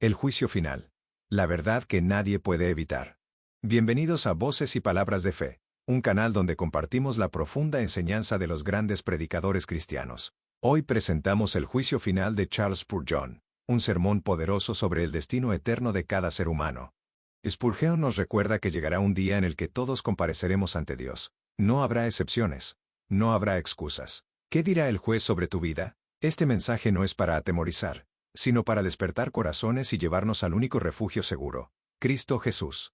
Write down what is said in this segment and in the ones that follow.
El juicio final. La verdad que nadie puede evitar. Bienvenidos a Voces y Palabras de Fe, un canal donde compartimos la profunda enseñanza de los grandes predicadores cristianos. Hoy presentamos el juicio final de Charles Spurgeon, un sermón poderoso sobre el destino eterno de cada ser humano. Spurgeon nos recuerda que llegará un día en el que todos compareceremos ante Dios. No habrá excepciones. No habrá excusas. ¿Qué dirá el juez sobre tu vida? Este mensaje no es para atemorizar, sino para despertar corazones y llevarnos al único refugio seguro, Cristo Jesús.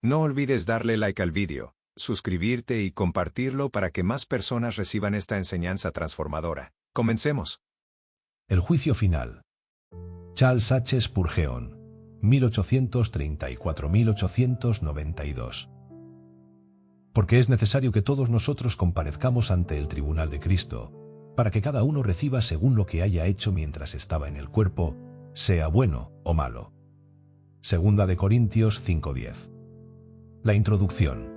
No olvides darle like al vídeo, suscribirte y compartirlo para que más personas reciban esta enseñanza transformadora. Comencemos. El juicio final. Charles H. Spurgeon, 1834-1892. Porque es necesario que todos nosotros comparezcamos ante el tribunal de Cristo, para que cada uno reciba según lo que haya hecho mientras estaba en el cuerpo, sea bueno o malo. Segunda de Corintios 5:10. La introducción.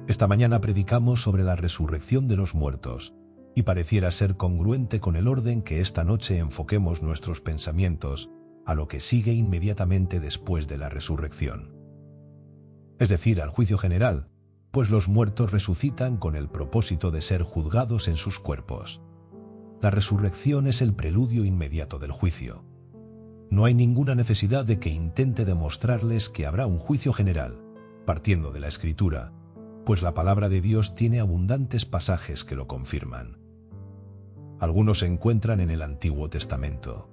Esta mañana predicamos sobre la resurrección de los muertos, y pareciera ser congruente con el orden que esta noche enfoquemos nuestros pensamientos a lo que sigue inmediatamente después de la resurrección. Es decir, al juicio general, pues los muertos resucitan con el propósito de ser juzgados en sus cuerpos. La resurrección es el preludio inmediato del juicio. No hay ninguna necesidad de que intente demostrarles que habrá un juicio general, partiendo de la Escritura, pues la palabra de Dios tiene abundantes pasajes que lo confirman. Algunos se encuentran en el Antiguo Testamento.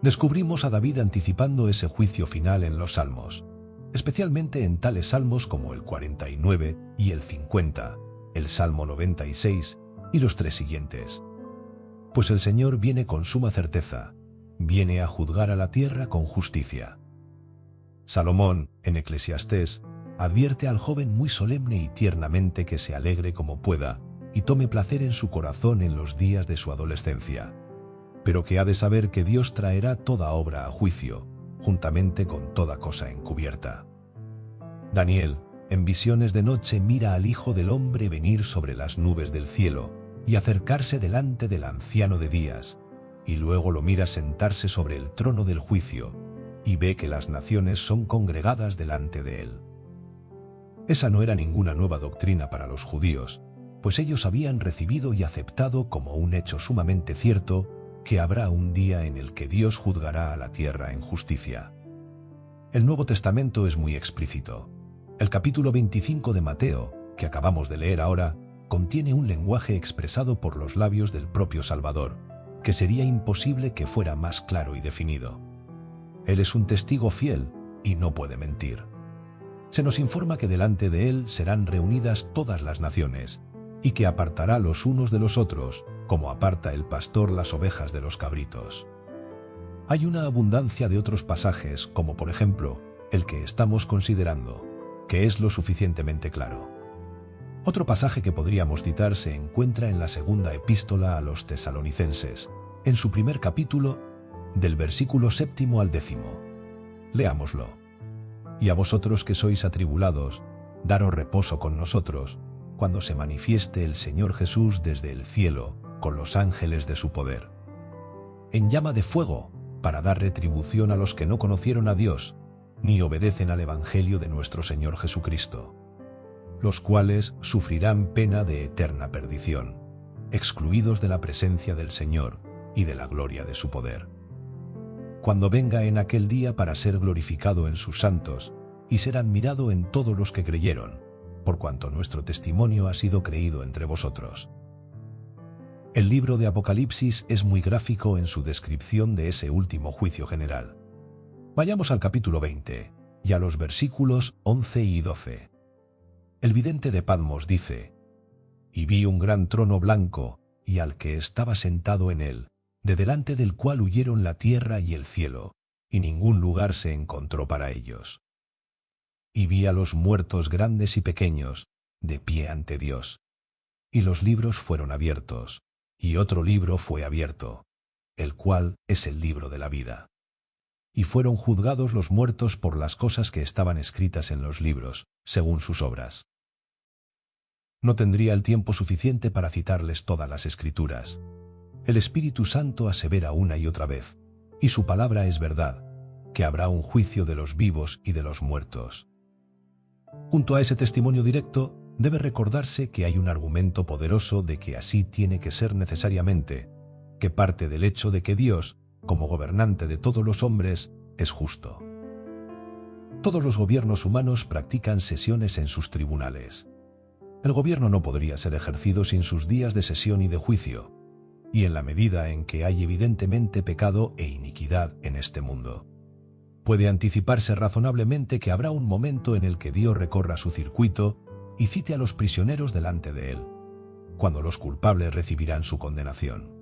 Descubrimos a David anticipando ese juicio final en los Salmos, especialmente en tales salmos como el 49 y el 50, el Salmo 96 y los tres siguientes. Pues el Señor viene con suma certeza, viene a juzgar a la tierra con justicia. Salomón, en Eclesiastés, advierte al joven muy solemne y tiernamente que se alegre como pueda y tome placer en su corazón en los días de su adolescencia, pero que ha de saber que Dios traerá toda obra a juicio, juntamente con toda cosa encubierta. Daniel, en visiones de noche, mira al Hijo del Hombre venir sobre las nubes del cielo y acercarse delante del Anciano de Días, y luego lo mira sentarse sobre el trono del juicio, y ve que las naciones son congregadas delante de él. Esa no era ninguna nueva doctrina para los judíos, pues ellos habían recibido y aceptado como un hecho sumamente cierto que habrá un día en el que Dios juzgará a la tierra en justicia. El Nuevo Testamento es muy explícito. El capítulo 25 de Mateo, que acabamos de leer ahora, contiene un lenguaje expresado por los labios del propio Salvador, que sería imposible que fuera más claro y definido. Él es un testigo fiel y no puede mentir. Se nos informa que delante de él serán reunidas todas las naciones, y que apartará los unos de los otros, como aparta el pastor las ovejas de los cabritos. Hay una abundancia de otros pasajes, como por ejemplo el que estamos considerando, que es lo suficientemente claro. Otro pasaje que podríamos citar se encuentra en la segunda epístola a los tesalonicenses, en su primer capítulo, del versículo 7 al 10. Leámoslo. Y a vosotros que sois atribulados, daros reposo con nosotros, cuando se manifieste el Señor Jesús desde el cielo, con los ángeles de su poder, en llama de fuego, para dar retribución a los que no conocieron a Dios, ni obedecen al Evangelio de nuestro Señor Jesucristo, los cuales sufrirán pena de eterna perdición, excluidos de la presencia del Señor y de la gloria de su poder, cuando venga en aquel día para ser glorificado en sus santos y ser admirado en todos los que creyeron, por cuanto nuestro testimonio ha sido creído entre vosotros. El libro de Apocalipsis es muy gráfico en su descripción de ese último juicio general. Vayamos al capítulo 20 y a los versículos 11 y 12. El vidente de Patmos dice: Y vi un gran trono blanco, y al que estaba sentado en él, de delante del cual huyeron la tierra y el cielo, y ningún lugar se encontró para ellos. Y vi a los muertos grandes y pequeños, de pie ante Dios. Y los libros fueron abiertos, y otro libro fue abierto, el cual es el libro de la vida. Y fueron juzgados los muertos por las cosas que estaban escritas en los libros, según sus obras. No tendría el tiempo suficiente para citarles todas las Escrituras. El Espíritu Santo asevera una y otra vez, y su palabra es verdad, que habrá un juicio de los vivos y de los muertos. Junto a ese testimonio directo, debe recordarse que hay un argumento poderoso de que así tiene que ser necesariamente, que parte del hecho de que Dios, como gobernante de todos los hombres, es justo. Todos los gobiernos humanos practican sesiones en sus tribunales. El gobierno no podría ser ejercido sin sus días de sesión y de juicio, y en la medida en que hay evidentemente pecado e iniquidad en este mundo. Puede anticiparse razonablemente que habrá un momento en el que Dios recorra su circuito y cite a los prisioneros delante de él, cuando los culpables recibirán su condenación.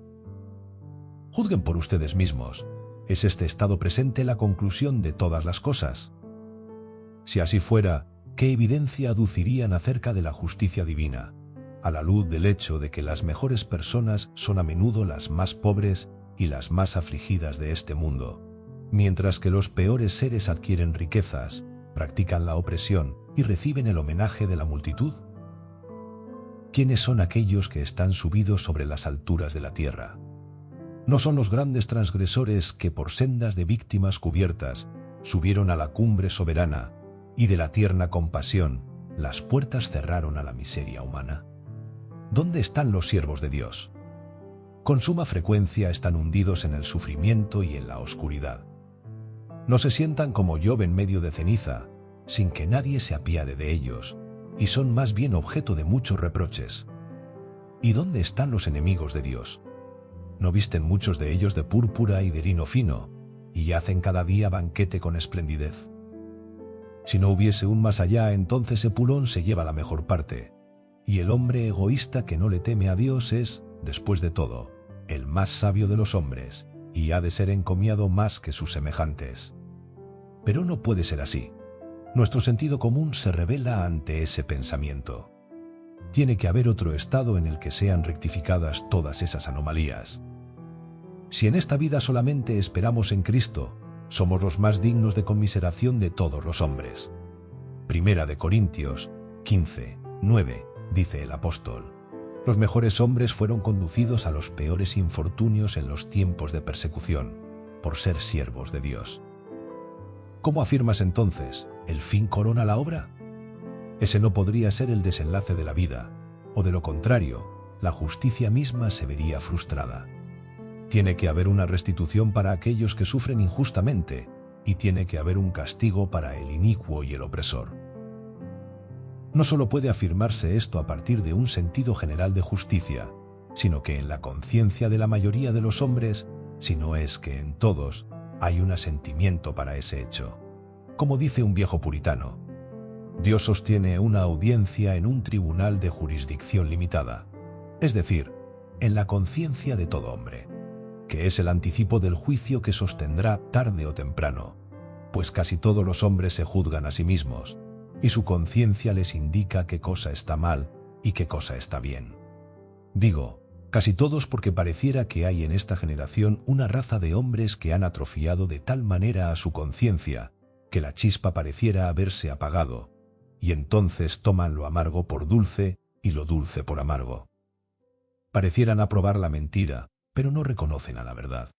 Juzguen por ustedes mismos. ¿Es este estado presente la conclusión de todas las cosas? Si así fuera, ¿qué evidencia aducirían acerca de la justicia divina, a la luz del hecho de que las mejores personas son a menudo las más pobres y las más afligidas de este mundo, mientras que los peores seres adquieren riquezas, practican la opresión y reciben el homenaje de la multitud? ¿Quiénes son aquellos que están subidos sobre las alturas de la tierra? ¿No son los grandes transgresores que por sendas de víctimas cubiertas subieron a la cumbre soberana y de la tierna compasión las puertas cerraron a la miseria humana? ¿Dónde están los siervos de Dios? Con suma frecuencia están hundidos en el sufrimiento y en la oscuridad. No se sientan como Job en medio de ceniza, sin que nadie se apiade de ellos, y son más bien objeto de muchos reproches. ¿Y dónde están los enemigos de Dios? ¿No visten muchos de ellos de púrpura y de lino fino, y hacen cada día banquete con esplendidez? Si no hubiese un más allá, entonces Epulón se lleva la mejor parte, y el hombre egoísta que no le teme a Dios es, después de todo, el más sabio de los hombres, y ha de ser encomiado más que sus semejantes. Pero no puede ser así. Nuestro sentido común se revela ante ese pensamiento. Tiene que haber otro estado en el que sean rectificadas todas esas anomalías. Si en esta vida solamente esperamos en Cristo, somos los más dignos de conmiseración de todos los hombres. Primera de Corintios 15:9, dice el apóstol: los mejores hombres fueron conducidos a los peores infortunios en los tiempos de persecución, por ser siervos de Dios. ¿Cómo afirmas entonces, el fin corona la obra? Ese no podría ser el desenlace de la vida, o de lo contrario, la justicia misma se vería frustrada. Tiene que haber una restitución para aquellos que sufren injustamente, y tiene que haber un castigo para el inicuo y el opresor. No solo puede afirmarse esto a partir de un sentido general de justicia, sino que en la conciencia de la mayoría de los hombres, si no es que en todos, hay un asentimiento para ese hecho. Como dice un viejo puritano, Dios sostiene una audiencia en un tribunal de jurisdicción limitada, es decir, en la conciencia de todo hombre, que es el anticipo del juicio que sostendrá tarde o temprano, pues casi todos los hombres se juzgan a sí mismos, y su conciencia les indica qué cosa está mal y qué cosa está bien. Digo, casi todos porque pareciera que hay en esta generación una raza de hombres que han atrofiado de tal manera a su conciencia que la chispa pareciera haberse apagado, y entonces toman lo amargo por dulce y lo dulce por amargo. Parecieran aprobar la mentira, pero no reconocen a la verdad.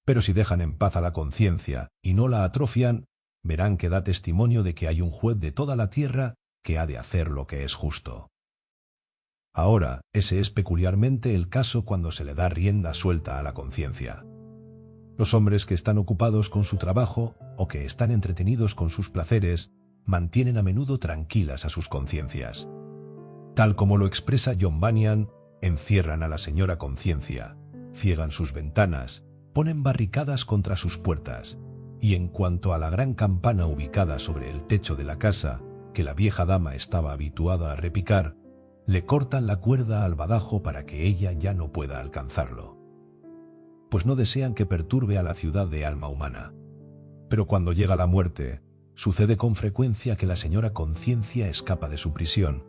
Pero si dejan en paz a la conciencia y no la atrofian, verán que da testimonio de que hay un juez de toda la tierra que ha de hacer lo que es justo. Ahora, ese es peculiarmente el caso cuando se le da rienda suelta a la conciencia. Los hombres que están ocupados con su trabajo o que están entretenidos con sus placeres mantienen a menudo tranquilas a sus conciencias. Tal como lo expresa John Bunyan, encierran a la señora conciencia, ciegan sus ventanas, ponen barricadas contra sus puertas, y en cuanto a la gran campana ubicada sobre el techo de la casa, que la vieja dama estaba habituada a repicar, le cortan la cuerda al badajo para que ella ya no pueda alcanzarlo. Pues no desean que perturbe a la ciudad de alma humana. Pero cuando llega la muerte, sucede con frecuencia que la señora conciencia escapa de su prisión,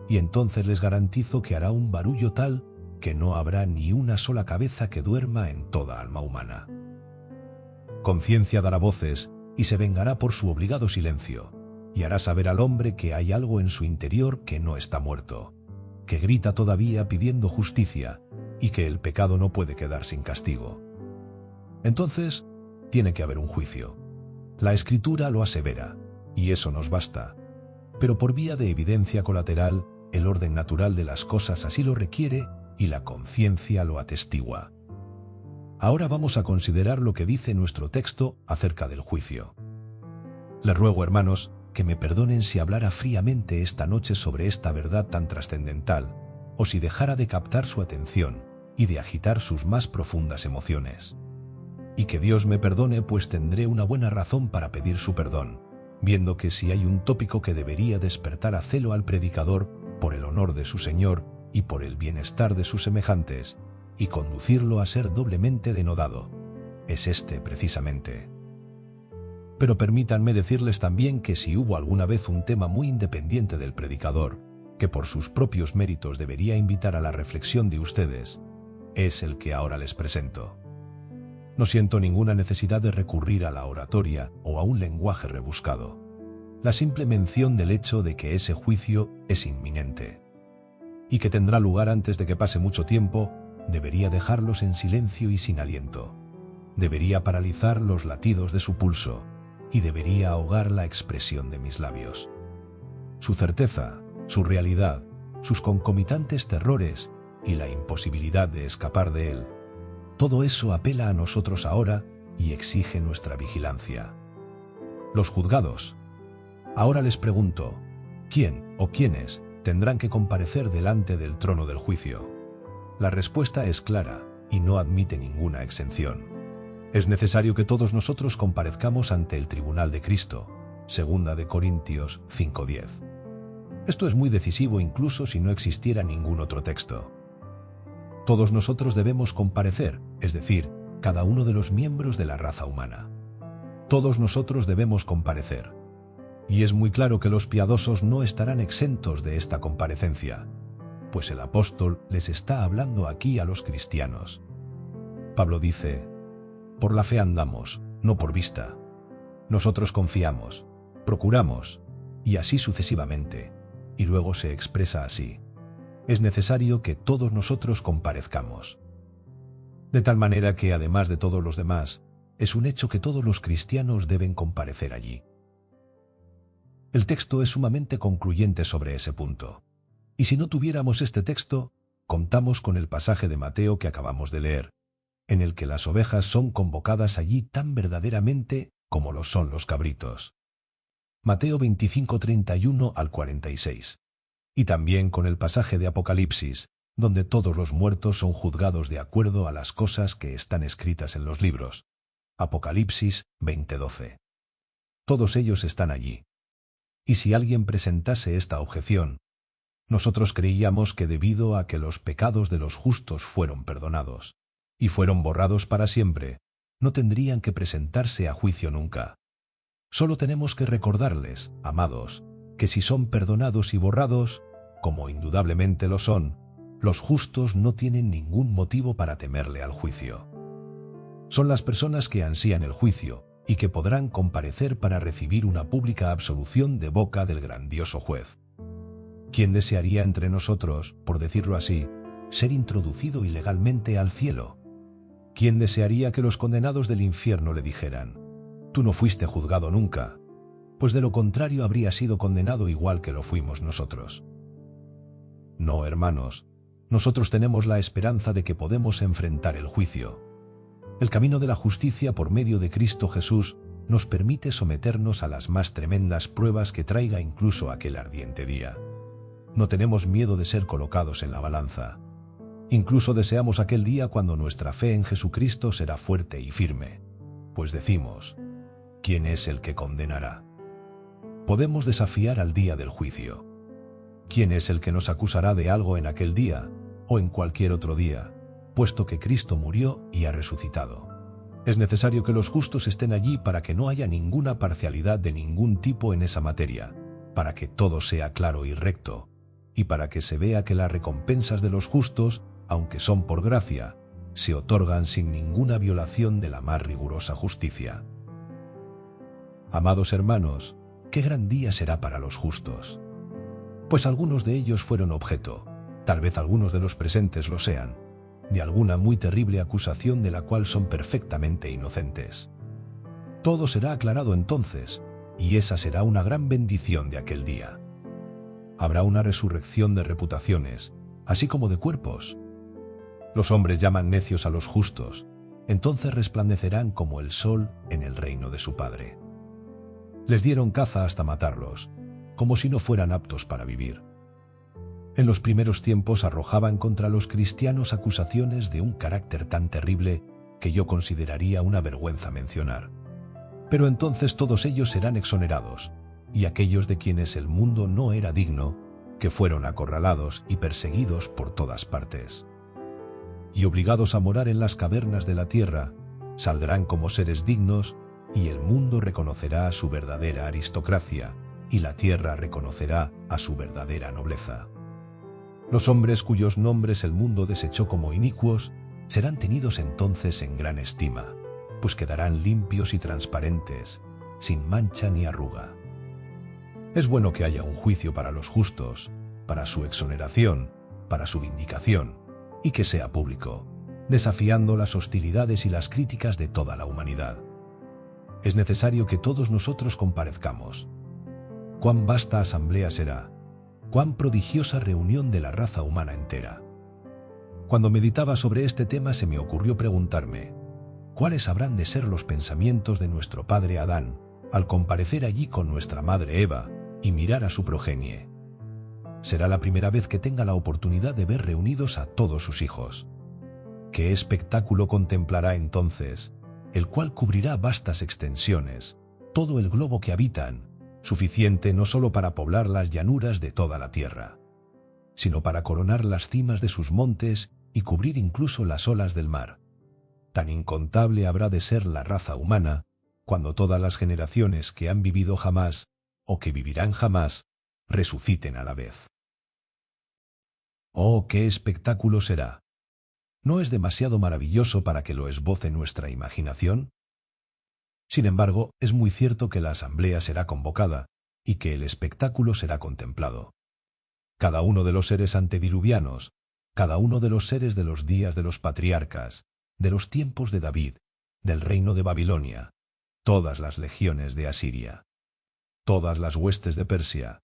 y entonces les garantizo que hará un barullo tal que no habrá ni una sola cabeza que duerma en toda alma humana. Conciencia dará voces y se vengará por su obligado silencio, y hará saber al hombre que hay algo en su interior que no está muerto, que grita todavía pidiendo justicia, y que el pecado no puede quedar sin castigo. Entonces, tiene que haber un juicio, La Escritura lo asevera, y eso nos basta. Pero por vía de evidencia colateral, el orden natural de las cosas así lo requiere y la conciencia lo atestigua. Ahora vamos a considerar lo que dice nuestro texto acerca del juicio. Les ruego, hermanos, que me perdonen si hablara fríamente esta noche sobre esta verdad tan trascendental, o si dejara de captar su atención y de agitar sus más profundas emociones. Y que Dios me perdone, pues tendré una buena razón para pedir su perdón, viendo que si hay un tópico que debería despertar a celo al predicador por el honor de su Señor y por el bienestar de sus semejantes, y conducirlo a ser doblemente denodado, es este precisamente. Pero permítanme decirles también que si hubo alguna vez un tema muy independiente del predicador, que por sus propios méritos debería invitar a la reflexión de ustedes, es el que ahora les presento. No siento ninguna necesidad de recurrir a la oratoria o a un lenguaje rebuscado. La simple mención del hecho de que ese juicio es inminente y que tendrá lugar antes de que pase mucho tiempo, debería dejarlos en silencio y sin aliento. Debería paralizar los latidos de su pulso y debería ahogar la expresión de mis labios. Su certeza, su realidad, sus concomitantes terrores y la imposibilidad de escapar de él, todo eso apela a nosotros ahora y exige nuestra vigilancia. Los juzgados. Ahora les pregunto, ¿quién o quiénes tendrán que comparecer delante del trono del juicio? La respuesta es clara y no admite ninguna exención. Es necesario que todos nosotros comparezcamos ante el tribunal de Cristo. 2 de Corintios 5:10. Esto es muy decisivo incluso si no existiera ningún otro texto. Todos nosotros debemos comparecer, es decir, cada uno de los miembros de la raza humana. Todos nosotros debemos comparecer. Y es muy claro que los piadosos no estarán exentos de esta comparecencia, pues el apóstol les está hablando aquí a los cristianos. Pablo dice: por la fe andamos, no por vista. Nosotros confiamos, procuramos, y así sucesivamente. Y luego se expresa así: es necesario que todos nosotros comparezcamos. De tal manera que, además de todos los demás, es un hecho que todos los cristianos deben comparecer allí. El texto es sumamente concluyente sobre ese punto. Y si no tuviéramos este texto, contamos con el pasaje de Mateo que acabamos de leer, en el que las ovejas son convocadas allí tan verdaderamente como lo son los cabritos. Mateo 25:31 al 46. Y también con el pasaje de Apocalipsis, donde todos los muertos son juzgados de acuerdo a las cosas que están escritas en los libros. Apocalipsis 20:12. Todos ellos están allí. Y si alguien presentase esta objeción: nosotros creíamos que debido a que los pecados de los justos fueron perdonados y fueron borrados para siempre, no tendrían que presentarse a juicio nunca. Solo tenemos que recordarles, amados, que si son perdonados y borrados, como indudablemente lo son, los justos no tienen ningún motivo para temerle al juicio. Son las personas que ansían el juicio y que podrán comparecer para recibir una pública absolución de boca del grandioso juez. ¿Quién desearía entre nosotros, por decirlo así, ser introducido ilegalmente al cielo? ¿Quién desearía que los condenados del infierno le dijeran: tú no fuiste juzgado nunca? Pues de lo contrario habría sido condenado igual que lo fuimos nosotros. No, hermanos, nosotros tenemos la esperanza de que podemos enfrentar el juicio. El camino de la justicia por medio de Cristo Jesús nos permite someternos a las más tremendas pruebas que traiga incluso aquel ardiente día. No tenemos miedo de ser colocados en la balanza. Incluso deseamos aquel día cuando nuestra fe en Jesucristo será fuerte y firme, pues decimos: ¿quién es el que condenará? Podemos desafiar al día del juicio. ¿Quién es el que nos acusará de algo en aquel día o en cualquier otro día, puesto que Cristo murió y ha resucitado? Es necesario que los justos estén allí para que no haya ninguna parcialidad de ningún tipo en esa materia, para que todo sea claro y recto, y para que se vea que las recompensas de los justos, aunque son por gracia, se otorgan sin ninguna violación de la más rigurosa justicia. Amados hermanos, qué gran día será para los justos. Pues algunos de ellos fueron objeto, tal vez algunos de los presentes lo sean, de alguna muy terrible acusación de la cual son perfectamente inocentes. Todo será aclarado entonces, y esa será una gran bendición de aquel día. Habrá una resurrección de reputaciones, así como de cuerpos. Los hombres llaman necios a los justos, entonces resplandecerán como el sol en el reino de su Padre. Les dieron caza hasta matarlos, como si no fueran aptos para vivir. En los primeros tiempos arrojaban contra los cristianos acusaciones de un carácter tan terrible que yo consideraría una vergüenza mencionar. Pero entonces todos ellos serán exonerados, y aquellos de quienes el mundo no era digno, que fueron acorralados y perseguidos por todas partes. Y obligados a morar en las cavernas de la tierra, saldrán como seres dignos, y el mundo reconocerá a su verdadera aristocracia, y la tierra reconocerá a su verdadera nobleza. Los hombres cuyos nombres el mundo desechó como inicuos, serán tenidos entonces en gran estima, pues quedarán limpios y transparentes, sin mancha ni arruga. Es bueno que haya un juicio para los justos, para su exoneración, para su vindicación, y que sea público, desafiando las hostilidades y las críticas de toda la humanidad. Es necesario que todos nosotros comparezcamos. Cuán vasta asamblea será, cuán prodigiosa reunión de la raza humana entera. Cuando meditaba sobre este tema se me ocurrió preguntarme, ¿cuáles habrán de ser los pensamientos de nuestro padre Adán al comparecer allí con nuestra madre Eva y mirar a su progenie? Será la primera vez que tenga la oportunidad de ver reunidos a todos sus hijos. ¿Qué espectáculo contemplará entonces, el cual cubrirá vastas extensiones, todo el globo que habitan, suficiente no solo para poblar las llanuras de toda la tierra, sino para coronar las cimas de sus montes y cubrir incluso las olas del mar? Tan incontable habrá de ser la raza humana, cuando todas las generaciones que han vivido jamás, o que vivirán jamás, resuciten a la vez. ¡Oh, qué espectáculo será! ¿No es demasiado maravilloso para que lo esboce nuestra imaginación? Sin embargo, es muy cierto que la asamblea será convocada y que el espectáculo será contemplado. Cada uno de los seres antediluvianos, cada uno de los seres de los días de los patriarcas, de los tiempos de David, del reino de Babilonia, todas las legiones de Asiria, todas las huestes de Persia,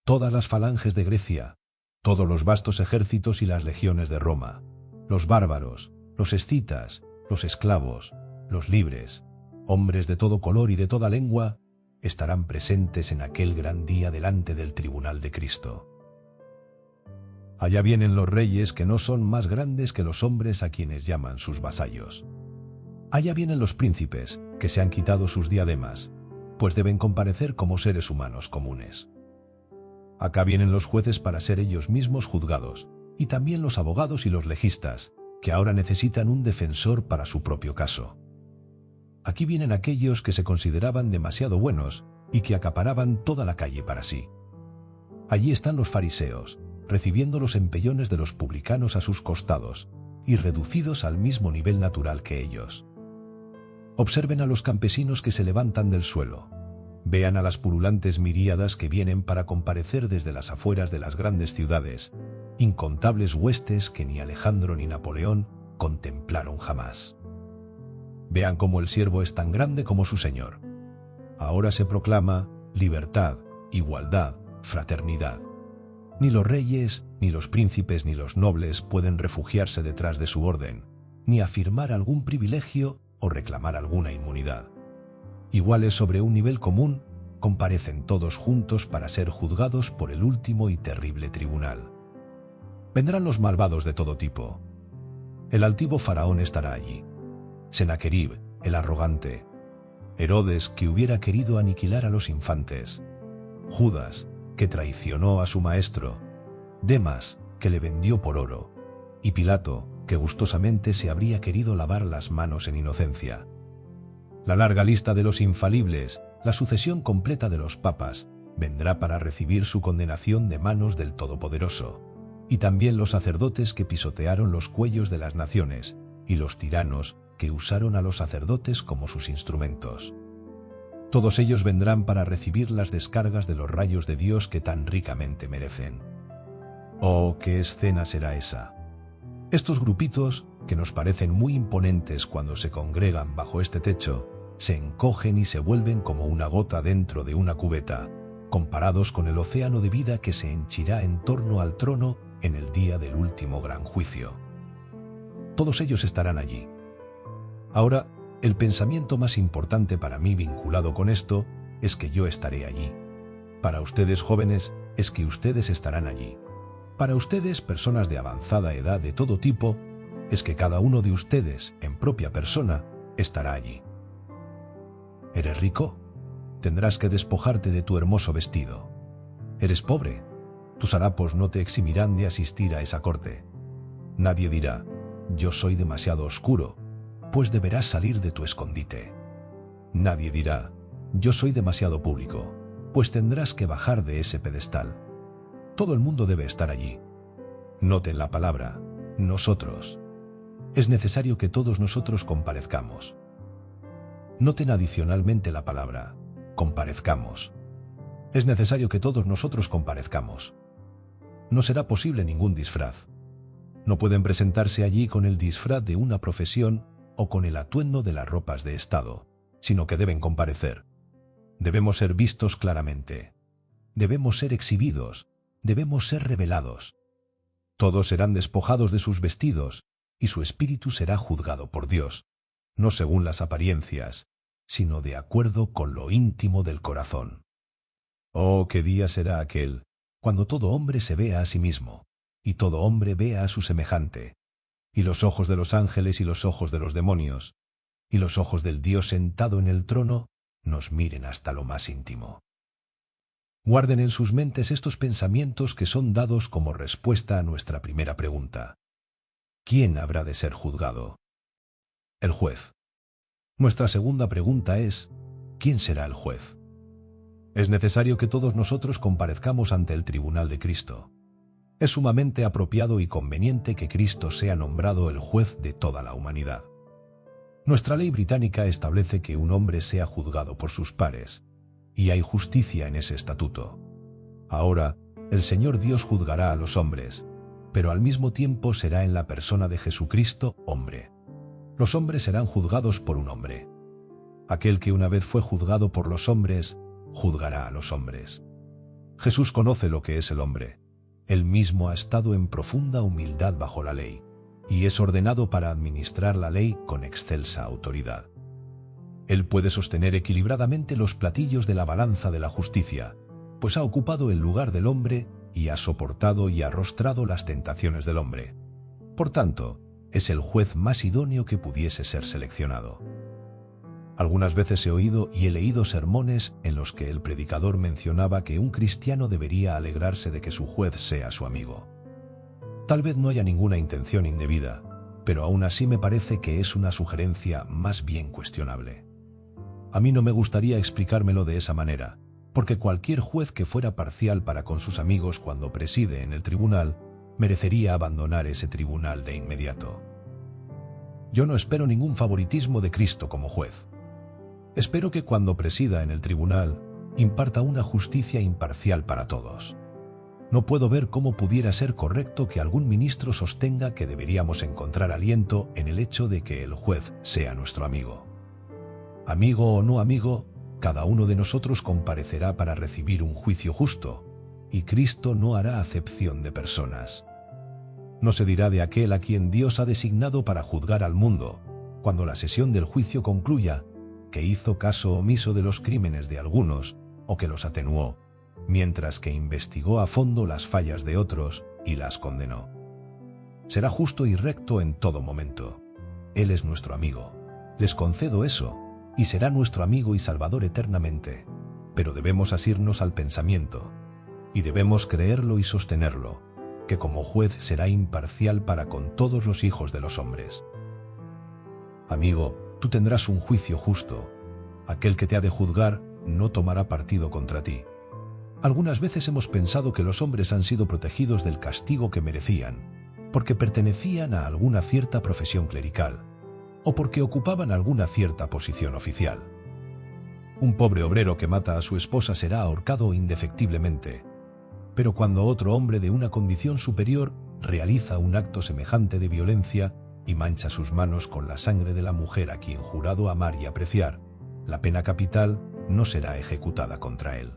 todas las falanges de Grecia, todos los vastos ejércitos y las legiones de Roma, los bárbaros, los escitas, los esclavos, los libres, hombres de todo color y de toda lengua, estarán presentes en aquel gran día delante del tribunal de Cristo. Allá vienen los reyes que no son más grandes que los hombres a quienes llaman sus vasallos. Allá vienen los príncipes que se han quitado sus diademas, pues deben comparecer como seres humanos comunes. Acá vienen los jueces para ser ellos mismos juzgados, y también los abogados y los legistas, que ahora necesitan un defensor para su propio caso. Aquí vienen aquellos que se consideraban demasiado buenos y que acaparaban toda la calle para sí. Allí están los fariseos, recibiendo los empellones de los publicanos a sus costados y reducidos al mismo nivel natural que ellos. Observen a los campesinos que se levantan del suelo. Vean a las purulantes miríadas que vienen para comparecer desde las afueras de las grandes ciudades, incontables huestes que ni Alejandro ni Napoleón contemplaron jamás. Vean cómo el siervo es tan grande como su señor. Ahora se proclama libertad, igualdad, fraternidad. Ni los reyes, ni los príncipes, ni los nobles pueden refugiarse detrás de su orden, ni afirmar algún privilegio o reclamar alguna inmunidad. Iguales sobre un nivel común, comparecen todos juntos para ser juzgados por el último y terrible tribunal. Vendrán los malvados de todo tipo. El altivo faraón estará allí, Sennacherib, el arrogante, Herodes, que hubiera querido aniquilar a los infantes, Judas, que traicionó a su maestro, Demas, que le vendió por oro, y Pilato, que gustosamente se habría querido lavar las manos en inocencia. La larga lista de los infalibles, la sucesión completa de los papas, vendrá para recibir su condenación de manos del Todopoderoso, y también los sacerdotes que pisotearon los cuellos de las naciones, y los tiranos que usaron a los sacerdotes como sus instrumentos. Todos ellos vendrán para recibir las descargas de los rayos de Dios que tan ricamente merecen. ¡Oh, qué escena será esa! Estos grupitos, que nos parecen muy imponentes cuando se congregan bajo este techo, se encogen y se vuelven como una gota dentro de una cubeta, comparados con el océano de vida que se henchirá en torno al trono en el día del último gran juicio. Todos ellos estarán allí. Ahora, el pensamiento más importante para mí vinculado con esto es que yo estaré allí. Para ustedes jóvenes es que ustedes estarán allí. Para ustedes, personas de avanzada edad de todo tipo, es que cada uno de ustedes, en propia persona, estará allí. ¿Eres rico? Tendrás que despojarte de tu hermoso vestido. ¿Eres pobre? Tus harapos no te eximirán de asistir a esa corte. Nadie dirá, yo soy demasiado oscuro, pues deberás salir de tu escondite. Nadie dirá, yo soy demasiado público, pues tendrás que bajar de ese pedestal. Todo el mundo debe estar allí. Noten la palabra, nosotros. Es necesario que todos nosotros comparezcamos. Noten adicionalmente la palabra, comparezcamos. Es necesario que todos nosotros comparezcamos. No será posible ningún disfraz. No pueden presentarse allí con el disfraz de una profesión o con el atuendo de las ropas de Estado, sino que deben comparecer. Debemos ser vistos claramente. Debemos ser exhibidos. Debemos ser revelados. Todos serán despojados de sus vestidos y su espíritu será juzgado por Dios, no según las apariencias, sino de acuerdo con lo íntimo del corazón. Oh, qué día será aquel, cuando todo hombre se vea a sí mismo, y todo hombre vea a su semejante, y los ojos de los ángeles y los ojos de los demonios, y los ojos del Dios sentado en el trono, nos miren hasta lo más íntimo. Guarden en sus mentes estos pensamientos que son dados como respuesta a nuestra primera pregunta. ¿Quién habrá de ser juzgado? El juez. Nuestra segunda pregunta es, ¿quién será el juez? Es necesario que todos nosotros comparezcamos ante el tribunal de Cristo. Es sumamente apropiado y conveniente que Cristo sea nombrado el juez de toda la humanidad. Nuestra ley británica establece que un hombre sea juzgado por sus pares, y hay justicia en ese estatuto. Ahora, el Señor Dios juzgará a los hombres, pero al mismo tiempo será en la persona de Jesucristo hombre. Los hombres serán juzgados por un hombre. Aquel que una vez fue juzgado por los hombres, juzgará a los hombres. Jesús conoce lo que es el hombre. Él mismo ha estado en profunda humildad bajo la ley, y es ordenado para administrar la ley con excelsa autoridad. Él puede sostener equilibradamente los platillos de la balanza de la justicia, pues ha ocupado el lugar del hombre y ha soportado y arrostrado las tentaciones del hombre. Por tanto, es el juez más idóneo que pudiese ser seleccionado. Algunas veces he oído y he leído sermones en los que el predicador mencionaba que un cristiano debería alegrarse de que su juez sea su amigo. Tal vez no haya ninguna intención indebida, pero aún así me parece que es una sugerencia más bien cuestionable. A mí no me gustaría explicármelo de esa manera, porque cualquier juez que fuera parcial para con sus amigos cuando preside en el tribunal, merecería abandonar ese tribunal de inmediato. Yo no espero ningún favoritismo de Cristo como juez. Espero que cuando presida en el tribunal, imparta una justicia imparcial para todos. No puedo ver cómo pudiera ser correcto que algún ministro sostenga que deberíamos encontrar aliento en el hecho de que el juez sea nuestro amigo. Amigo o no amigo, cada uno de nosotros comparecerá para recibir un juicio justo, y Cristo no hará acepción de personas. No se dirá de aquel a quien Dios ha designado para juzgar al mundo, cuando la sesión del juicio concluya, que hizo caso omiso de los crímenes de algunos, o que los atenuó, mientras que investigó a fondo las fallas de otros y las condenó. Será justo y recto en todo momento. Él es nuestro amigo. Les concedo eso, y será nuestro amigo y salvador eternamente. Pero debemos asirnos al pensamiento, y debemos creerlo y sostenerlo, que como juez será imparcial para con todos los hijos de los hombres. Amigo, tú tendrás un juicio justo. Aquel que te ha de juzgar no tomará partido contra ti. Algunas veces hemos pensado que los hombres han sido protegidos del castigo que merecían, porque pertenecían a alguna cierta profesión clerical, o porque ocupaban alguna cierta posición oficial. Un pobre obrero que mata a su esposa será ahorcado indefectiblemente, pero cuando otro hombre de una condición superior realiza un acto semejante de violencia y mancha sus manos con la sangre de la mujer a quien jurado amar y apreciar, la pena capital no será ejecutada contra él.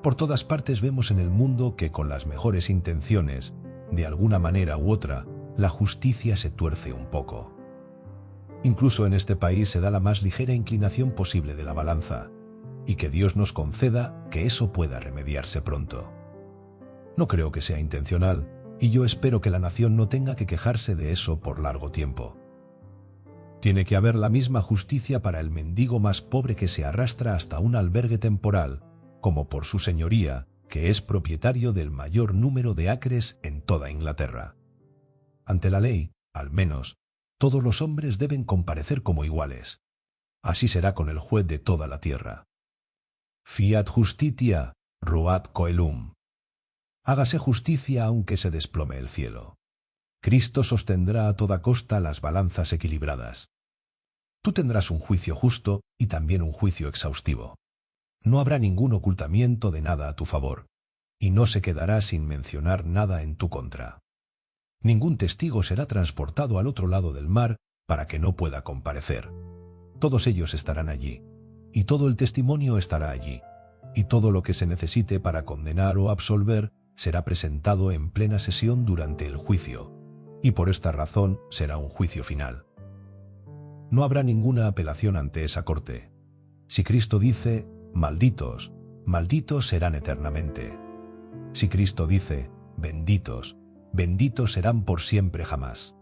Por todas partes vemos en el mundo que con las mejores intenciones, de alguna manera u otra, la justicia se tuerce un poco. Incluso en este país se da la más ligera inclinación posible de la balanza, y que Dios nos conceda que eso pueda remediarse pronto. No creo que sea intencional, y yo espero que la nación no tenga que quejarse de eso por largo tiempo. Tiene que haber la misma justicia para el mendigo más pobre que se arrastra hasta un albergue temporal, como por su señoría, que es propietario del mayor número de acres en toda Inglaterra. Ante la ley, al menos, todos los hombres deben comparecer como iguales. Así será con el juez de toda la tierra. Fiat justitia, ruat coelum. Hágase justicia aunque se desplome el cielo. Cristo sostendrá a toda costa las balanzas equilibradas. Tú tendrás un juicio justo y también un juicio exhaustivo. No habrá ningún ocultamiento de nada a tu favor, y no se quedará sin mencionar nada en tu contra. Ningún testigo será transportado al otro lado del mar para que no pueda comparecer. Todos ellos estarán allí, y todo el testimonio estará allí, y todo lo que se necesite para condenar o absolver será presentado en plena sesión durante el juicio, y por esta razón será un juicio final. No habrá ninguna apelación ante esa corte. Si Cristo dice, malditos, malditos serán eternamente. Si Cristo dice, benditos, benditos serán por siempre jamás.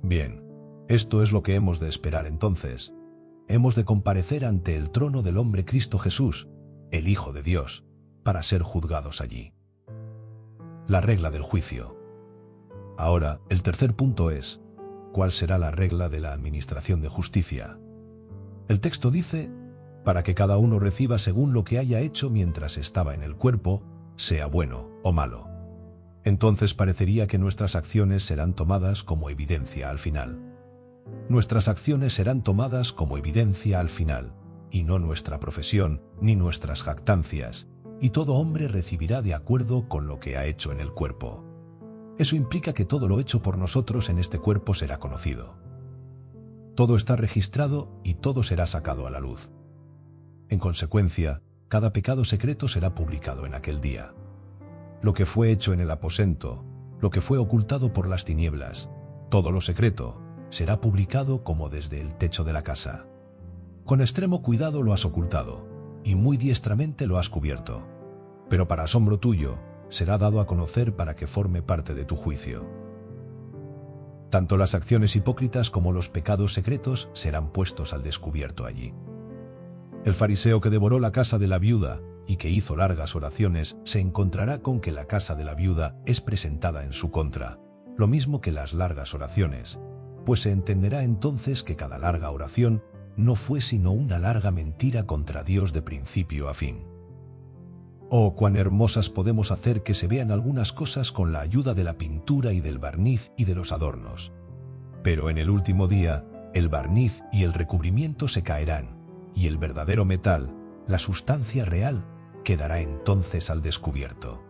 Bien, esto es lo que hemos de esperar entonces. Hemos de comparecer ante el trono del hombre Cristo Jesús, el Hijo de Dios, para ser juzgados allí. La regla del juicio. Ahora, el tercer punto es, ¿cuál será la regla de la administración de justicia? El texto dice, para que cada uno reciba según lo que haya hecho mientras estaba en el cuerpo, sea bueno o malo. Entonces parecería que nuestras acciones serán tomadas como evidencia al final. Nuestras acciones serán tomadas como evidencia al final, y no nuestra profesión ni nuestras jactancias, y todo hombre recibirá de acuerdo con lo que ha hecho en el cuerpo. Eso implica que todo lo hecho por nosotros en este cuerpo será conocido. Todo está registrado y todo será sacado a la luz. En consecuencia, cada pecado secreto será publicado en aquel día. Lo que fue hecho en el aposento, lo que fue ocultado por las tinieblas, todo lo secreto, será publicado como desde el techo de la casa. Con extremo cuidado lo has ocultado, y muy diestramente lo has cubierto. Pero para asombro tuyo, será dado a conocer para que forme parte de tu juicio. Tanto las acciones hipócritas como los pecados secretos serán puestos al descubierto allí. El fariseo que devoró la casa de la viuda y que hizo largas oraciones se encontrará con que la casa de la viuda es presentada en su contra, lo mismo que las largas oraciones, pues se entenderá entonces que cada larga oración no fue sino una larga mentira contra Dios de principio a fin. Oh, cuán hermosas podemos hacer que se vean algunas cosas con la ayuda de la pintura y del barniz y de los adornos. Pero en el último día, el barniz y el recubrimiento se caerán, y el verdadero metal, la sustancia real, quedará entonces al descubierto.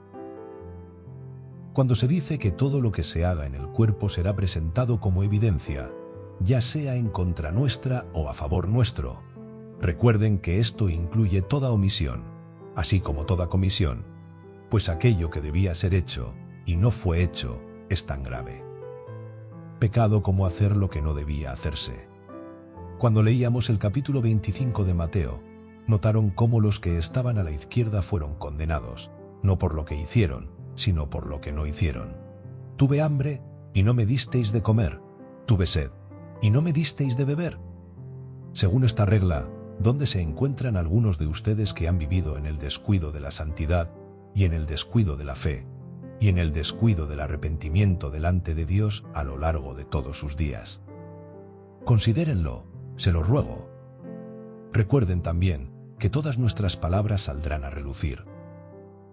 Cuando se dice que todo lo que se haga en el cuerpo será presentado como evidencia, ya sea en contra nuestra o a favor nuestro, recuerden que esto incluye toda omisión, así como toda comisión, pues aquello que debía ser hecho y no fue hecho es tan grave. Pecado como hacer lo que no debía hacerse. Cuando leíamos el capítulo 25 de Mateo, notaron cómo los que estaban a la izquierda fueron condenados, no por lo que hicieron, sino por lo que no hicieron. Tuve hambre y no me disteis de comer, tuve sed y no me disteis de beber. Según esta regla, ¿dónde se encuentran algunos de ustedes que han vivido en el descuido de la santidad y en el descuido de la fe y en el descuido del arrepentimiento delante de Dios a lo largo de todos sus días? Considérenlo, se lo ruego. Recuerden también que todas nuestras palabras saldrán a relucir.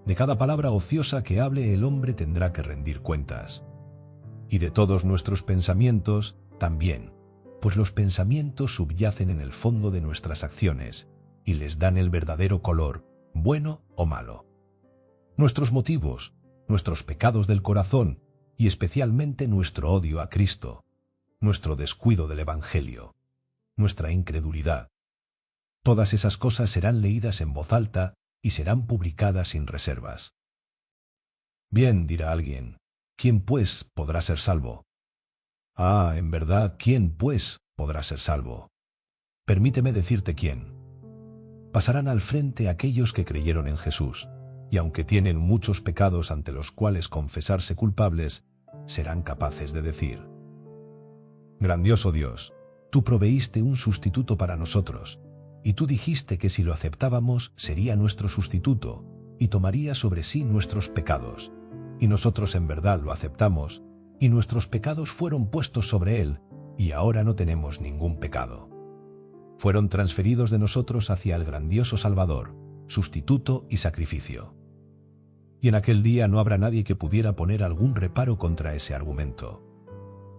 De cada palabra ociosa que hable el hombre tendrá que rendir cuentas. Y de todos nuestros pensamientos también, pues los pensamientos subyacen en el fondo de nuestras acciones y les dan el verdadero color, bueno o malo. Nuestros motivos, nuestros pecados del corazón y especialmente nuestro odio a Cristo, nuestro descuido del Evangelio, nuestra incredulidad, Todas esas cosas serán leídas en voz alta y serán publicadas sin reservas. Bien, dirá alguien, ¿quién pues podrá ser salvo? Ah, en verdad, ¿quién pues podrá ser salvo? Permíteme decirte quién. Pasarán al frente aquellos que creyeron en Jesús, y aunque tienen muchos pecados ante los cuales confesarse culpables, serán capaces de decir: Grandioso Dios, tú proveíste un sustituto para nosotros, y tú dijiste que si lo aceptábamos sería nuestro sustituto, y tomaría sobre sí nuestros pecados. Y nosotros en verdad lo aceptamos, y nuestros pecados fueron puestos sobre él, y ahora no tenemos ningún pecado. Fueron transferidos de nosotros hacia el grandioso Salvador, sustituto y sacrificio. Y en aquel día no habrá nadie que pudiera poner algún reparo contra ese argumento.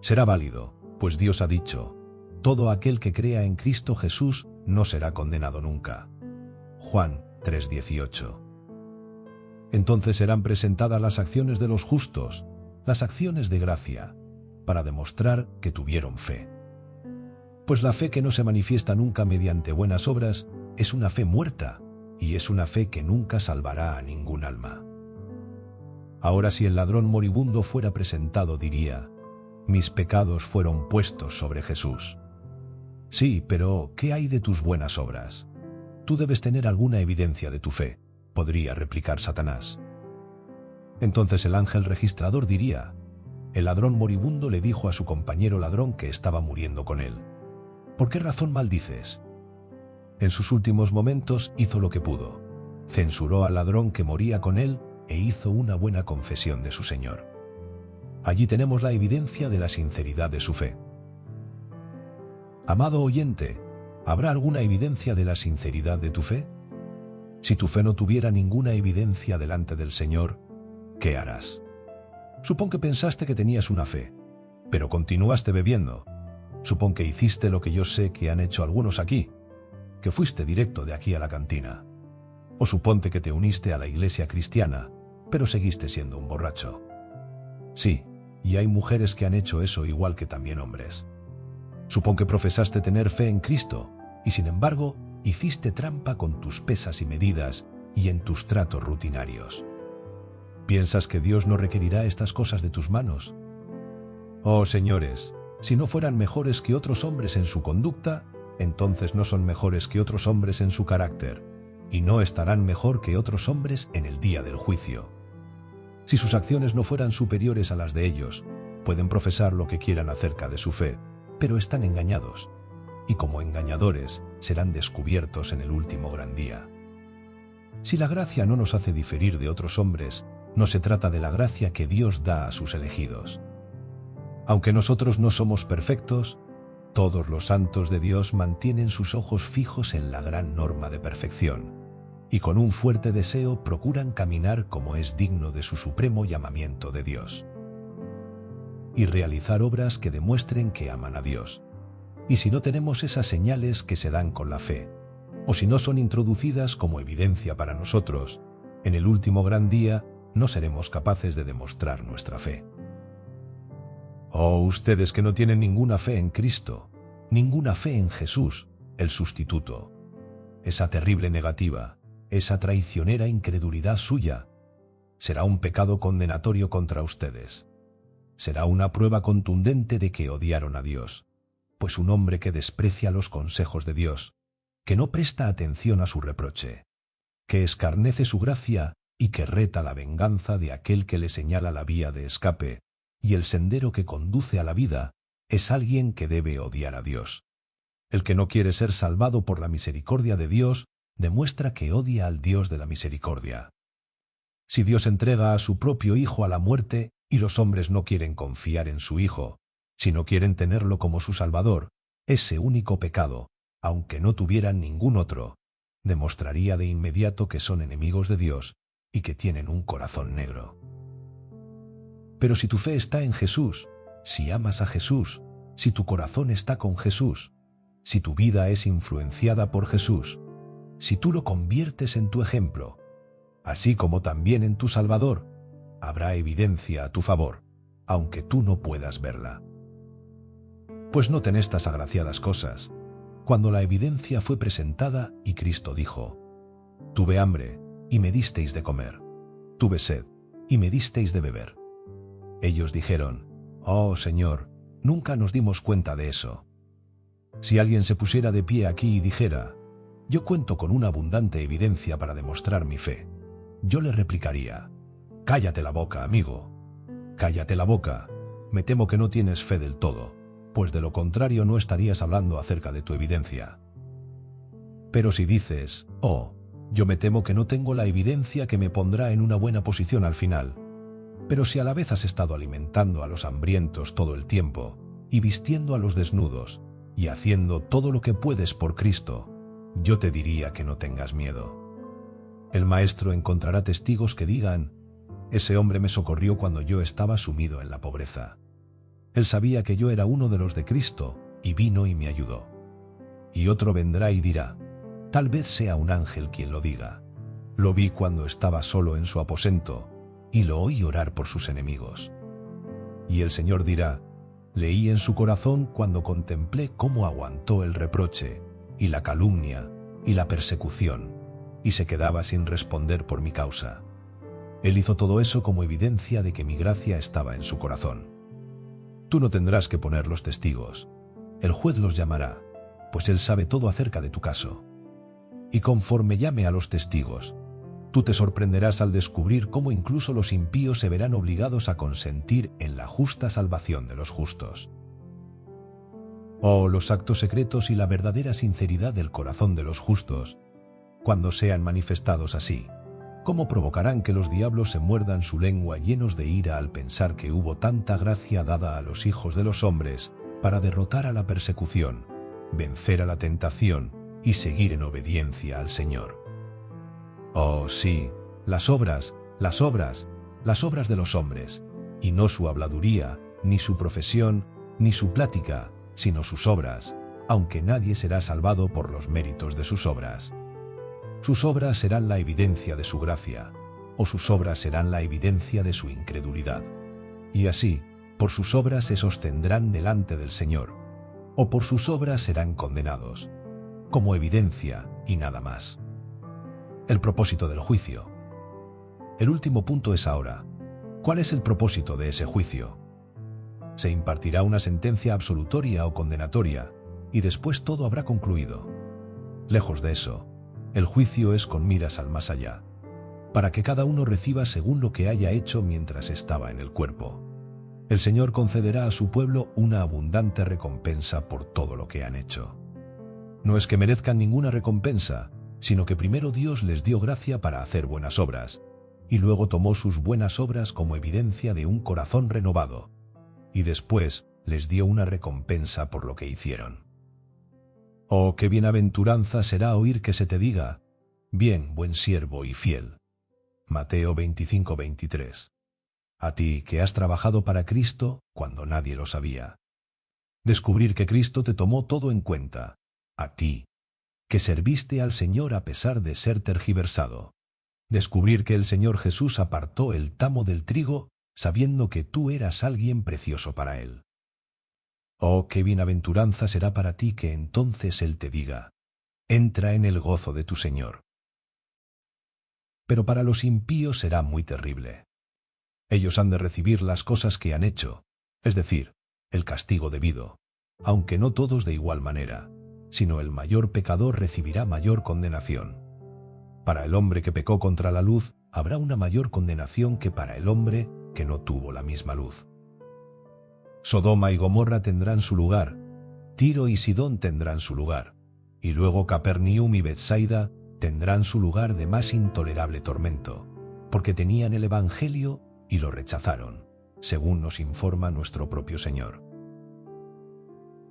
Será válido, pues Dios ha dicho: todo aquel que crea en Cristo Jesús no será condenado nunca. Juan 3:18. Entonces serán presentadas las acciones de los justos, las acciones de gracia, para demostrar que tuvieron fe. Pues la fe que no se manifiesta nunca mediante buenas obras es una fe muerta, y es una fe que nunca salvará a ningún alma. Ahora, si el ladrón moribundo fuera presentado, diría: mis pecados fueron puestos sobre Jesús. Sí, pero ¿qué hay de tus buenas obras? Tú debes tener alguna evidencia de tu fe, podría replicar Satanás. Entonces el ángel registrador diría: el ladrón moribundo le dijo a su compañero ladrón que estaba muriendo con él: ¿por qué razón maldices? En sus últimos momentos hizo lo que pudo. Censuró al ladrón que moría con él e hizo una buena confesión de su Señor. Allí tenemos la evidencia de la sinceridad de su fe. Amado oyente, ¿habrá alguna evidencia de la sinceridad de tu fe? Si tu fe no tuviera ninguna evidencia delante del Señor, ¿qué harás? Supón que pensaste que tenías una fe, pero continuaste bebiendo. Supón que hiciste lo que yo sé que han hecho algunos aquí, que fuiste directo de aquí a la cantina. O suponte que te uniste a la iglesia cristiana, pero seguiste siendo un borracho. Sí, y hay mujeres que han hecho eso igual que también hombres. Supón que profesaste tener fe en Cristo, y sin embargo, hiciste trampa con tus pesas y medidas y en tus tratos rutinarios. ¿Piensas que Dios no requerirá estas cosas de tus manos? Oh, señores, si no fueran mejores que otros hombres en su conducta, entonces no son mejores que otros hombres en su carácter, y no estarán mejor que otros hombres en el día del juicio. Si sus acciones no fueran superiores a las de ellos, pueden profesar lo que quieran acerca de su fe, pero están engañados, y como engañadores serán descubiertos en el último gran día. Si la gracia no nos hace diferir de otros hombres, no se trata de la gracia que Dios da a sus elegidos. Aunque nosotros no somos perfectos, todos los santos de Dios mantienen sus ojos fijos en la gran norma de perfección, y con un fuerte deseo procuran caminar como es digno de su supremo llamamiento de Dios, y realizar obras que demuestren que aman a Dios. Y si no tenemos esas señales que se dan con la fe, o si no son introducidas como evidencia para nosotros, en el último gran día no seremos capaces de demostrar nuestra fe. Oh, ustedes que no tienen ninguna fe en Cristo, ninguna fe en Jesús, el sustituto. Esa terrible negativa, esa traicionera incredulidad suya, será un pecado condenatorio contra ustedes. Será una prueba contundente de que odiaron a Dios, pues un hombre que desprecia los consejos de Dios, que no presta atención a su reproche, que escarnece su gracia y que reta la venganza de aquel que le señala la vía de escape y el sendero que conduce a la vida, es alguien que debe odiar a Dios. El que no quiere ser salvado por la misericordia de Dios demuestra que odia al Dios de la misericordia. Si Dios entrega a su propio Hijo a la muerte y los hombres no quieren confiar en su Hijo, si no quieren tenerlo como su Salvador, ese único pecado, aunque no tuvieran ningún otro, demostraría de inmediato que son enemigos de Dios y que tienen un corazón negro. Pero si tu fe está en Jesús, si amas a Jesús, si tu corazón está con Jesús, si tu vida es influenciada por Jesús, si tú lo conviertes en tu ejemplo, así como también en tu Salvador, habrá evidencia a tu favor, aunque tú no puedas verla. Pues noten estas agraciadas cosas. cuando la evidencia fue presentada y Cristo dijo: «Tuve hambre y me disteis de comer. Tuve sed y me disteis de beber». Ellos dijeron: «Oh Señor, nunca nos dimos cuenta de eso». Si alguien se pusiera de pie aquí y dijera: «Yo cuento con una abundante evidencia para demostrar mi fe», yo le replicaría: «Cállate la boca, amigo. Cállate la boca. Me temo que no tienes fe del todo, pues de lo contrario no estarías hablando acerca de tu evidencia». Pero si dices: «Oh, yo me temo que no tengo la evidencia que me pondrá en una buena posición al final», pero si a la vez has estado alimentando a los hambrientos todo el tiempo, y vistiendo a los desnudos, y haciendo todo lo que puedes por Cristo, yo te diría que no tengas miedo. El Maestro encontrará testigos que digan: «Ese hombre me socorrió cuando yo estaba sumido en la pobreza. Él sabía que yo era uno de los de Cristo, y vino y me ayudó». Y otro vendrá y dirá: «Tal vez sea un ángel quien lo diga. Lo vi cuando estaba solo en su aposento, y lo oí orar por sus enemigos». Y el Señor dirá: «Leí en su corazón cuando contemplé cómo aguantó el reproche, y la calumnia, y la persecución, y se quedaba sin responder por mi causa. Él hizo todo eso como evidencia de que mi gracia estaba en su corazón». Tú no tendrás que poner los testigos. El juez los llamará, pues él sabe todo acerca de tu caso. Y conforme llame a los testigos, tú te sorprenderás al descubrir cómo incluso los impíos se verán obligados a consentir en la justa salvación de los justos. Oh, los actos secretos y la verdadera sinceridad del corazón de los justos, cuando sean manifestados así, ¿cómo provocarán que los diablos se muerdan su lengua llenos de ira al pensar que hubo tanta gracia dada a los hijos de los hombres para derrotar a la persecución, vencer a la tentación y seguir en obediencia al Señor? Oh, sí, las obras de los hombres, y no su habladuría, ni su profesión, ni su plática, sino sus obras, aunque nadie será salvado por los méritos de sus obras. Sus obras serán la evidencia de su gracia, o sus obras serán la evidencia de su incredulidad. Y así, por sus obras se sostendrán delante del Señor, o por sus obras serán condenados, como evidencia y nada más. El propósito del juicio. El último punto es ahora: ¿cuál es el propósito de ese juicio? Se impartirá una sentencia absolutoria o condenatoria, y después todo habrá concluido. Lejos de eso, el juicio es con miras al más allá, para que cada uno reciba según lo que haya hecho mientras estaba en el cuerpo. El Señor concederá a su pueblo una abundante recompensa por todo lo que han hecho. No es que merezcan ninguna recompensa, sino que primero Dios les dio gracia para hacer buenas obras, y luego tomó sus buenas obras como evidencia de un corazón renovado, y después les dio una recompensa por lo que hicieron. Oh, qué bienaventuranza será oír que se te diga: «Bien, buen siervo y fiel». Mateo 25:23. A ti que has trabajado para Cristo cuando nadie lo sabía. Descubrir que Cristo te tomó todo en cuenta. A ti que serviste al Señor a pesar de ser tergiversado. Descubrir que el Señor Jesús apartó el tamo del trigo sabiendo que tú eras alguien precioso para Él. Oh, qué bienaventuranza será para ti que entonces Él te diga: «Entra en el gozo de tu Señor». Pero para los impíos será muy terrible. Ellos han de recibir las cosas que han hecho, es decir, el castigo debido, aunque no todos de igual manera, sino el mayor pecador recibirá mayor condenación. Para el hombre que pecó contra la luz habrá una mayor condenación que para el hombre que no tuvo la misma luz. Sodoma y Gomorra tendrán su lugar, Tiro y Sidón tendrán su lugar, y luego Capernaum y Betsaida tendrán su lugar de más intolerable tormento, porque tenían el Evangelio y lo rechazaron, según nos informa nuestro propio Señor.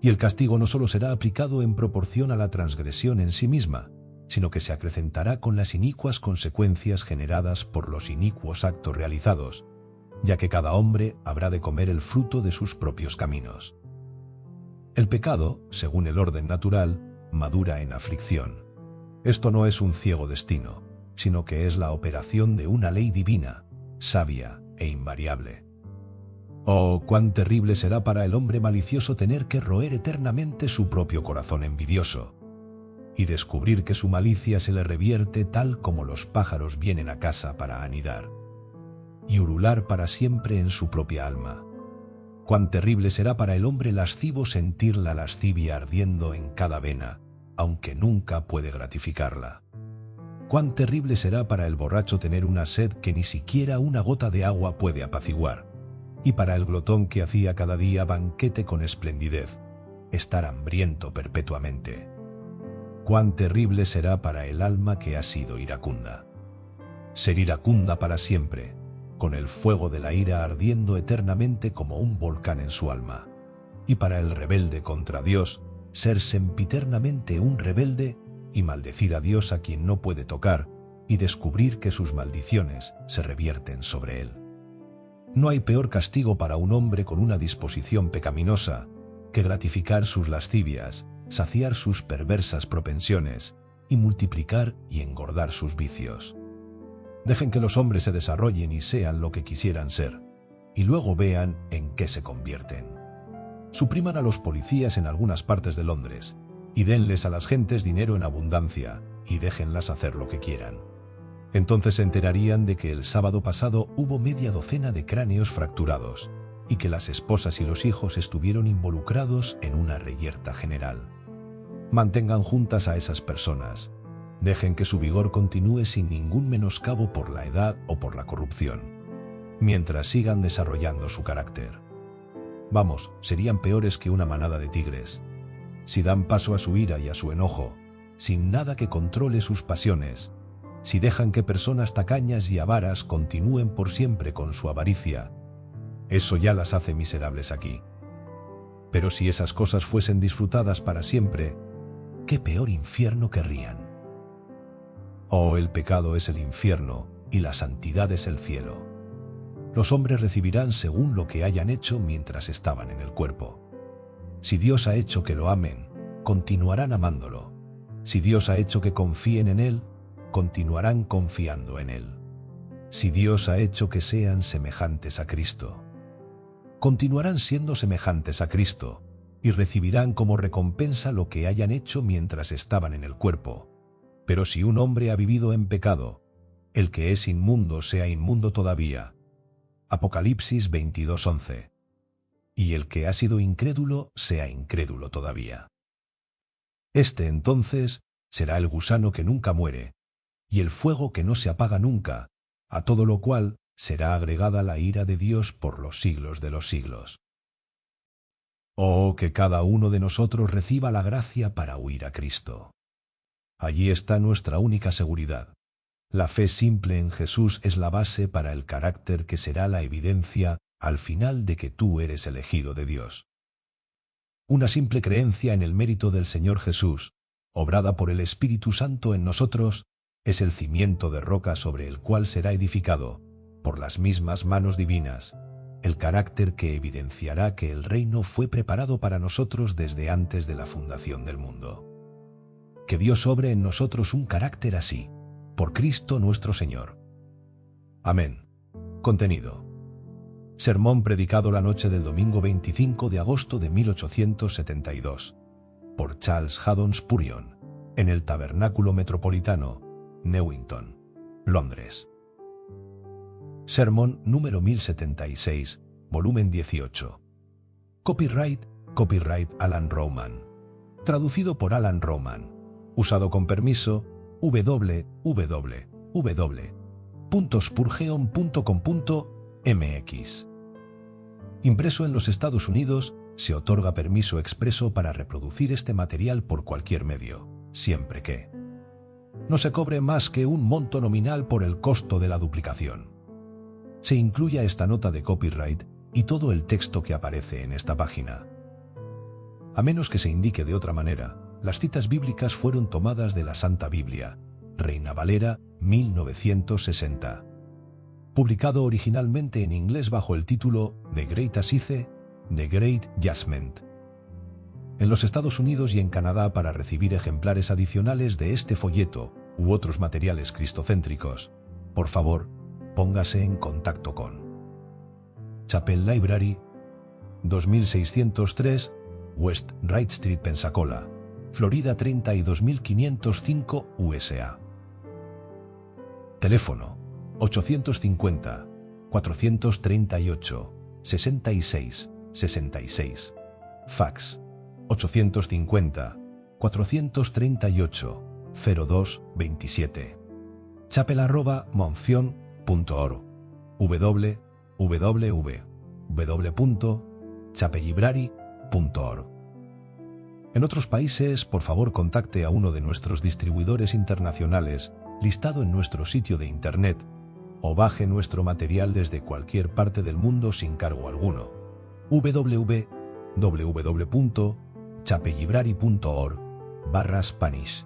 Y el castigo no solo será aplicado en proporción a la transgresión en sí misma, sino que se acrecentará con las inicuas consecuencias generadas por los inicuos actos realizados, ya que cada hombre habrá de comer el fruto de sus propios caminos. El pecado, según el orden natural, madura en aflicción. Esto no es un ciego destino, sino que es la operación de una ley divina, sabia e invariable. Oh, cuán terrible será para el hombre malicioso tener que roer eternamente su propio corazón envidioso y descubrir que su malicia se le revierte tal como los pájaros vienen a casa para anidar y ulular para siempre en su propia alma. Cuán terrible será para el hombre lascivo sentir la lascivia ardiendo en cada vena, aunque nunca puede gratificarla. Cuán terrible será para el borracho tener una sed que ni siquiera una gota de agua puede apaciguar, y para el glotón que hacía cada día banquete con esplendidez, estar hambriento perpetuamente. Cuán terrible será para el alma que ha sido iracunda. Ser iracunda para siempre, con el fuego de la ira ardiendo eternamente como un volcán en su alma. Y para el rebelde contra Dios, ser sempiternamente un rebelde y maldecir a Dios a quien no puede tocar y descubrir que sus maldiciones se revierten sobre él. No hay peor castigo para un hombre con una disposición pecaminosa que gratificar sus lascivias, saciar sus perversas propensiones y multiplicar y engordar sus vicios. Dejen que los hombres se desarrollen y sean lo que quisieran ser, y luego vean en qué se convierten. Supriman a los policías en algunas partes de Londres, y denles a las gentes dinero en abundancia, y déjenlas hacer lo que quieran. Entonces se enterarían de que el sábado pasado hubo media docena de cráneos fracturados, y que las esposas y los hijos estuvieron involucrados en una reyerta general. Mantengan juntas a esas personas. Dejen que su vigor continúe sin ningún menoscabo por la edad o por la corrupción, mientras sigan desarrollando su carácter. Vamos, serían peores que una manada de tigres. Si dan paso a su ira y a su enojo, sin nada que controle sus pasiones, si dejan que personas tacañas y avaras continúen por siempre con su avaricia, eso ya las hace miserables aquí. Pero si esas cosas fuesen disfrutadas para siempre, ¿qué peor infierno querrían? Oh, el pecado es el infierno y la santidad es el cielo. Los hombres recibirán según lo que hayan hecho mientras estaban en el cuerpo. Si Dios ha hecho que lo amen, continuarán amándolo. Si Dios ha hecho que confíen en Él, continuarán confiando en Él. Si Dios ha hecho que sean semejantes a Cristo, continuarán siendo semejantes a Cristo y recibirán como recompensa lo que hayan hecho mientras estaban en el cuerpo. Pero si un hombre ha vivido en pecado, el que es inmundo sea inmundo todavía. Apocalipsis 22:11. Y el que ha sido incrédulo sea incrédulo todavía. Este entonces será el gusano que nunca muere, y el fuego que no se apaga nunca, a todo lo cual será agregada la ira de Dios por los siglos de los siglos. Oh, que cada uno de nosotros reciba la gracia para huir a Cristo. Allí está nuestra única seguridad. La fe simple en Jesús es la base para el carácter que será la evidencia al final de que tú eres elegido de Dios. Una simple creencia en el mérito del Señor Jesús, obrada por el Espíritu Santo en nosotros, es el cimiento de roca sobre el cual será edificado, por las mismas manos divinas, el carácter que evidenciará que el reino fue preparado para nosotros desde antes de la fundación del mundo. Que Dios obre en nosotros un carácter así, por Cristo nuestro Señor. Amén. Contenido. Sermón predicado la noche del domingo 25 de agosto de 1872, por Charles Haddon Spurgeon, en el Tabernáculo Metropolitano, Newington, Londres. Sermón número 1076, volumen 18. Copyright Alan Rowman. Traducido por Alan Rowman. Usado con permiso www.spurgeon.com.mx. Impreso en los Estados Unidos, se otorga permiso expreso para reproducir este material por cualquier medio, siempre que no se cobre más que un monto nominal por el costo de la duplicación. Se incluya esta nota de copyright y todo el texto que aparece en esta página. A menos que se indique de otra manera, las citas bíblicas fueron tomadas de la Santa Biblia, Reina Valera, 1960. Publicado originalmente en inglés bajo el título The Great Assize, The Great Judgment. En los Estados Unidos y en Canadá, para recibir ejemplares adicionales de este folleto u otros materiales cristocéntricos, por favor, póngase en contacto con Chapel Library, 2603 West Wright Street, Pensacola, Florida 32505 USA. Teléfono 850-438-6666. Fax 850-438-0227. chapel@moncion.org. www.chapellibrary.org. En otros países, por favor contacte a uno de nuestros distribuidores internacionales listado en nuestro sitio de internet o baje nuestro material desde cualquier parte del mundo sin cargo alguno. www.chapellibrary.org/Spanish